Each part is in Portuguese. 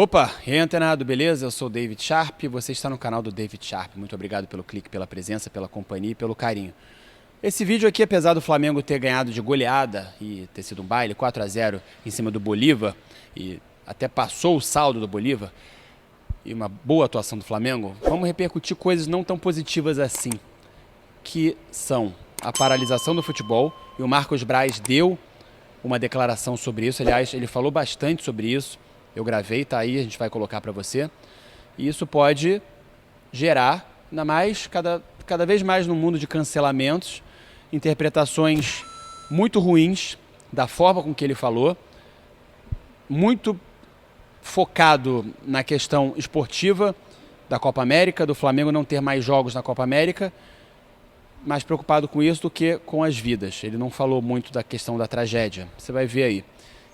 Opa, e aí, antenado, beleza? Eu sou o David Sharp, você está no canal do David Sharp. Muito obrigado pelo clique, pela presença, pela companhia e pelo carinho. Esse vídeo aqui, apesar do Flamengo ter ganhado de goleada e ter sido um baile 4-0 em cima do Bolívar, e até passou o saldo do Bolívar, e uma boa atuação do Flamengo, vamos repercutir coisas não tão positivas assim, que são a paralisação do futebol, e o Marcos Braz deu uma declaração sobre isso. Aliás, ele falou bastante sobre isso. Eu gravei, tá aí, a gente vai colocar para você. E isso pode gerar, ainda mais, cada vez mais no mundo de cancelamentos, interpretações muito ruins da forma com que ele falou, muito focado na questão esportiva da Copa América, do Flamengo não ter mais jogos na Copa América, mais preocupado com isso do que com as vidas. Ele não falou muito da questão da tragédia, você vai ver aí.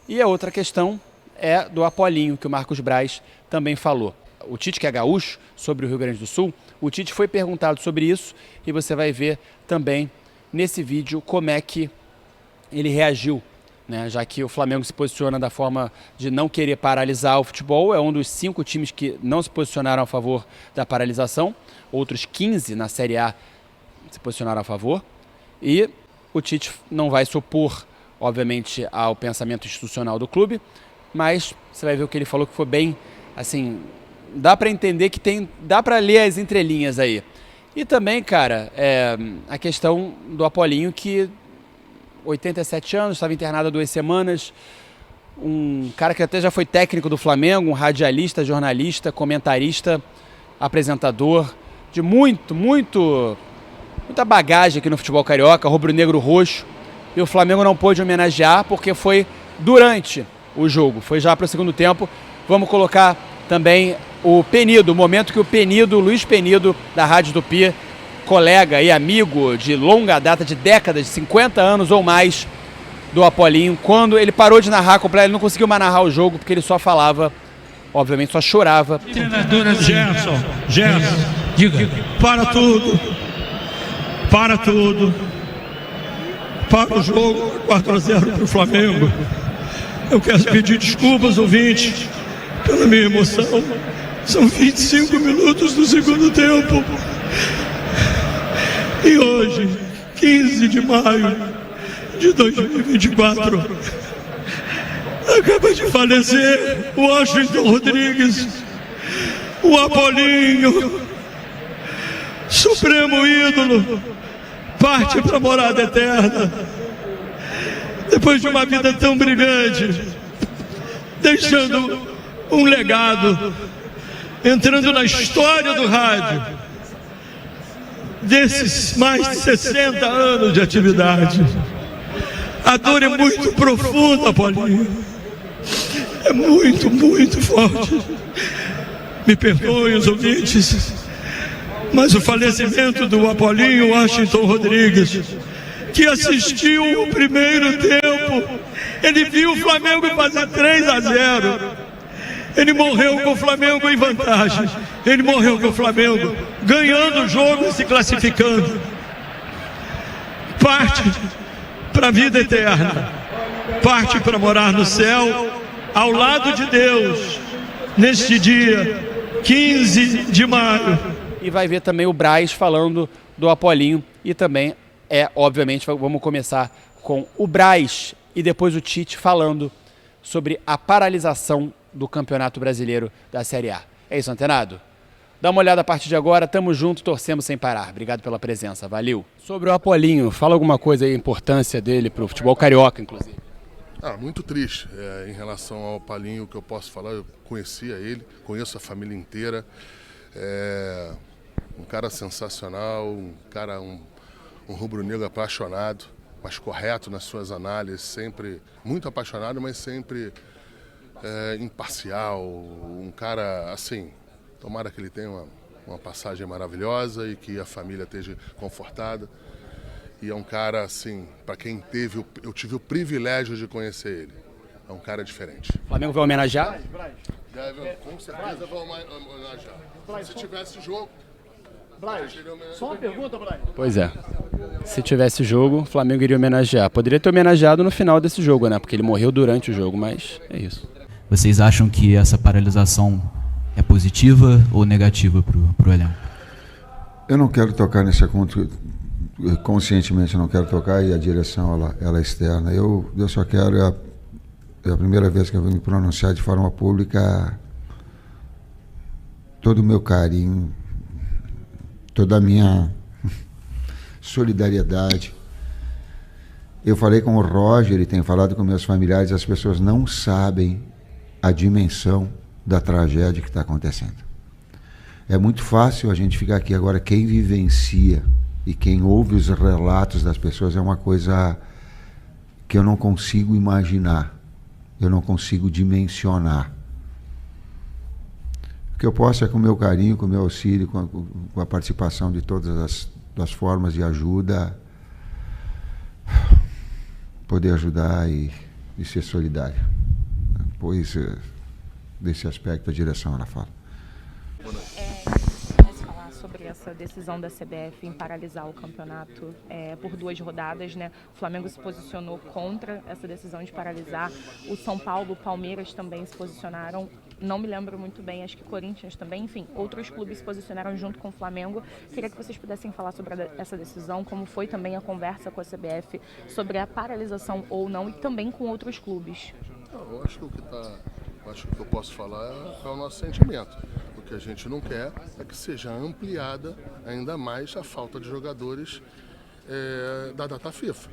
E a outra questão é do Apolinho, que o Marcos Braz também falou. O Tite, que é gaúcho, sobre o Rio Grande do Sul, o Tite foi perguntado sobre isso e você vai ver também nesse vídeo como é que ele reagiu, né? Já que o Flamengo se posiciona da forma de não querer paralisar o futebol, é um dos 5 times que não se posicionaram a favor da paralisação, outros 15 na Série A se posicionaram a favor, e o Tite não vai se opor, obviamente, ao pensamento institucional do clube, mas você vai ver o que ele falou, que foi bem, assim, dá para entender que dá para ler as entrelinhas aí. E também, cara, a questão do Apolinho, que 87 anos, estava internado há 2 semanas, um cara que até já foi técnico do Flamengo, um radialista, jornalista, comentarista, apresentador, de muita bagagem aqui no futebol carioca, rubro-negro roxo, e o Flamengo não pôde homenagear porque foi durante o jogo, foi já para o segundo tempo. Vamos colocar também o Penido, o momento que o Penido, Luiz Penido, da Rádio Tupi, colega e amigo de longa data, de décadas, de 50 anos ou mais, do Apolinho, quando ele parou de narrar completo, ele não conseguiu mais narrar o jogo, porque ele só falava, obviamente, só chorava. Treinadora Gerson, diga, para tudo, para o jogo, 4-0 para o Flamengo. Eu quero pedir desculpas, ouvintes, pela minha emoção. São 25 minutos do segundo tempo. E hoje, 15 de maio de 2024, acaba de falecer o Washington Rodrigues, o Apolinho, supremo ídolo, parte para a morada eterna. Depois de uma vida tão brilhante, deixando um legado, entrando na história do rádio, desses mais de 60 anos de atividade. A dor é muito profunda, Apolinho. É muito forte. Me perdoem os ouvintes, mas o falecimento do Apolinho Washington Rodrigues, que assistiu o primeiro tempo, ele viu o Flamengo fazer 3-0, ele morreu com o Flamengo em vantagem, ele morreu com o Flamengo ganhando o jogo e se classificando, parte para a vida eterna, parte para morar no céu, ao lado de Deus, neste dia 15 de maio. E vai ver também o Braz falando do Apolinho, e também obviamente, vamos começar com o Braz e depois o Tite falando sobre a paralisação do Campeonato Brasileiro da Série A. É isso, antenado? Dá uma olhada a partir de agora, tamo junto, torcemos sem parar. Obrigado pela presença, valeu. Sobre o Apolinho, fala alguma coisa aí, a importância dele pro futebol carioca, inclusive. Muito triste. Em relação ao Apolinho, o que eu posso falar, eu conhecia ele, conheço a família inteira. Um cara sensacional, um rubro-negro apaixonado, mas correto nas suas análises, sempre muito apaixonado, mas sempre imparcial. Um cara, assim, tomara que ele tenha uma passagem maravilhosa e que a família esteja confortada. E é um cara, assim, para quem eu tive o privilégio de conhecer ele. É um cara diferente. O Flamengo vai homenagear? Com certeza vai homenagear. Se tivesse jogo... Só uma pergunta, Braz. Pois é. Se tivesse jogo, o Flamengo iria homenagear. Poderia ter homenageado no final desse jogo, né? Porque ele morreu durante o jogo, mas é isso. Vocês acham que essa paralisação é positiva ou negativa para o elenco? Eu não quero tocar nesse assunto, conscientemente não quero tocar, e a direção ela é externa. Eu só quero, é a primeira vez que eu vou me pronunciar de forma pública, todo o meu carinho, toda a minha solidariedade. Eu falei com o Roger e tenho falado com meus familiares, as pessoas não sabem a dimensão da tragédia que está acontecendo. É muito fácil a gente ficar aqui agora, quem vivencia e quem ouve os relatos das pessoas é uma coisa que eu não consigo imaginar, eu não consigo dimensionar. O que eu posso é com o meu carinho, com o meu auxílio, com a participação de todas as formas de ajuda, poder ajudar e ser solidário. Pois, desse aspecto, a direção ela fala. Vamos falar sobre essa decisão da CBF em paralisar o campeonato por 2 rodadas, né? O Flamengo se posicionou contra essa decisão de paralisar. O São Paulo, o Palmeiras também se posicionaram. Não me lembro muito bem, acho que Corinthians também. Enfim, outros clubes se posicionaram junto com o Flamengo. Queria que vocês pudessem falar sobre essa decisão, como foi também a conversa com a CBF sobre a paralisação ou não, e também com outros clubes. Eu acho que o que eu posso falar é o nosso sentimento. O que a gente não quer é que seja ampliada ainda mais a falta de jogadores da data FIFA.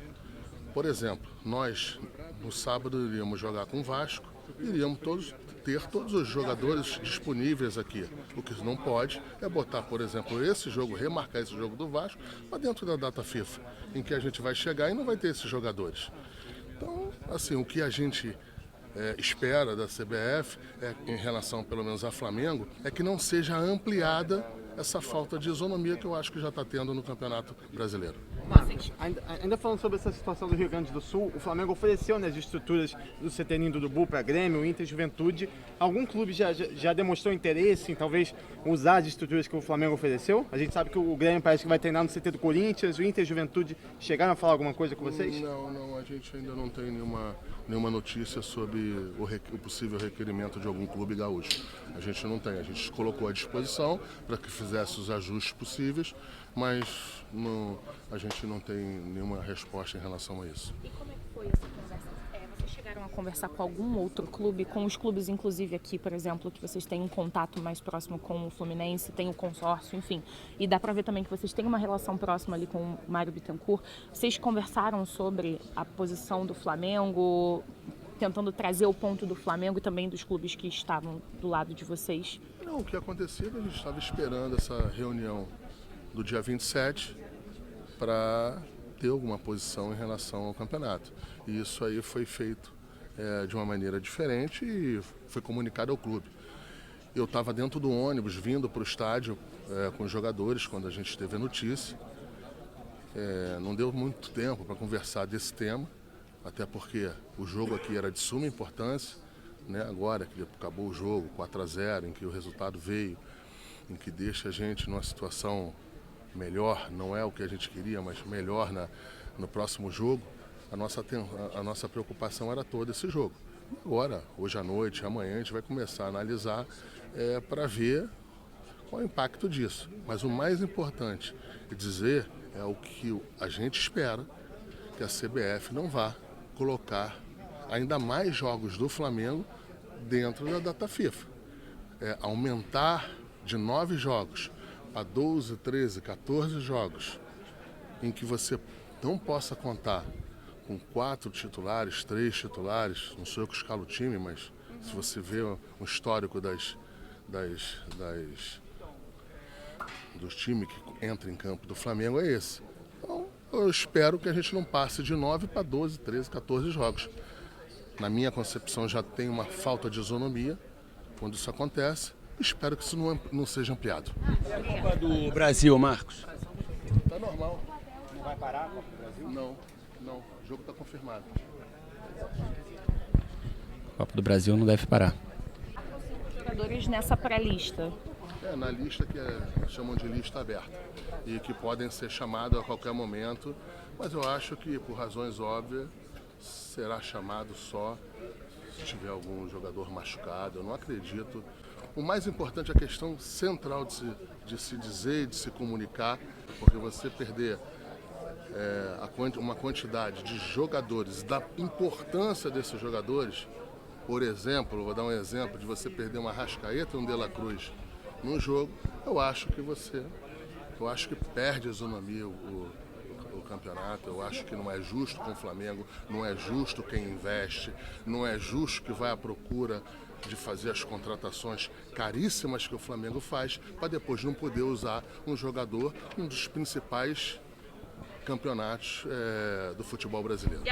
Por exemplo, nós no sábado iríamos jogar com o Vasco, iríamos ter todos os jogadores disponíveis aqui. O que não pode é botar, por exemplo, esse jogo, remarcar esse jogo do Vasco para dentro da data FIFA, em que a gente vai chegar e não vai ter esses jogadores. Então, assim, o que a gente espera da CBF, em relação pelo menos a Flamengo, é que não seja ampliada essa falta de isonomia que eu acho que já está tendo no Campeonato Brasileiro. Ainda falando sobre essa situação do Rio Grande do Sul, o Flamengo ofereceu, né, as estruturas do CT Ninho do Urubu para Grêmio, Inter, Juventude. Algum clube já demonstrou interesse em talvez usar as estruturas que o Flamengo ofereceu? A gente sabe que o Grêmio parece que vai treinar no CT do Corinthians, o Inter e Juventude chegaram a falar alguma coisa com vocês? Não, a gente ainda não tem nenhuma notícia sobre o possível requerimento de algum clube gaúcho. A gente não tem, a gente colocou à disposição para que fizesse os ajustes possíveis, mas a gente não tem nenhuma resposta em relação a isso. E como é que foi essa conversa? Vocês chegaram a conversar com algum outro clube, com os clubes inclusive aqui, por exemplo, que vocês têm um contato mais próximo com o Fluminense, tem o consórcio, enfim, e dá para ver também que vocês têm uma relação próxima ali com o Mário Bittencourt. Vocês conversaram sobre a posição do Flamengo, tentando trazer o ponto do Flamengo e também dos clubes que estavam do lado de vocês? Não, o que acontecia, a gente estava esperando essa reunião do dia 27 para ter alguma posição em relação ao campeonato. E isso aí foi feito de uma maneira diferente e foi comunicado ao clube. Eu estava dentro do ônibus, vindo para o estádio com os jogadores, quando a gente teve a notícia. Não deu muito tempo para conversar desse tema, até porque o jogo aqui era de suma importância, né? Agora que acabou o jogo, 4-0, em que o resultado veio, em que deixa a gente numa situação melhor, não é o que a gente queria, mas melhor no próximo jogo, a nossa preocupação era todo esse jogo. Agora, hoje à noite, amanhã, a gente vai começar a analisar para ver qual é o impacto disso. Mas o mais importante dizer é o que a gente espera, que a CBF não vá colocar ainda mais jogos do Flamengo dentro da data FIFA. Aumentar de 9 jogos a 12, 13, 14 jogos, em que você não possa contar com 4 titulares, 3 titulares, não sou eu que escalo o time, mas se você vê um histórico dos times que entram em campo do Flamengo é esse. Então, eu espero que a gente não passe de 9 para 12, 13, 14 jogos. Na minha concepção já tem uma falta de isonomia quando isso acontece. Espero que isso não seja ampliado. Copa do Brasil, Marcos? Tá normal. Não vai parar a Copa do Brasil? Não. O jogo está confirmado. Copa do Brasil não deve parar. Jogadores nessa pré-lista. Na lista que chamam de lista aberta e que podem ser chamados a qualquer momento, mas eu acho que, por razões óbvias, será chamado só se tiver algum jogador machucado, eu não acredito. O mais importante é a questão central de se dizer e de se comunicar, porque você perder uma quantidade de jogadores, da importância desses jogadores, por exemplo, vou dar um exemplo, de você perder uma Arrascaeta e um De La Cruz num jogo, eu acho que perde a isonomia o campeonato. Eu acho que não é justo com o Flamengo, não é justo quem investe, não é justo que vai à procura de fazer as contratações caríssimas que o Flamengo faz, para depois não poder usar um jogador, um dos principais campeonatos do futebol brasileiro.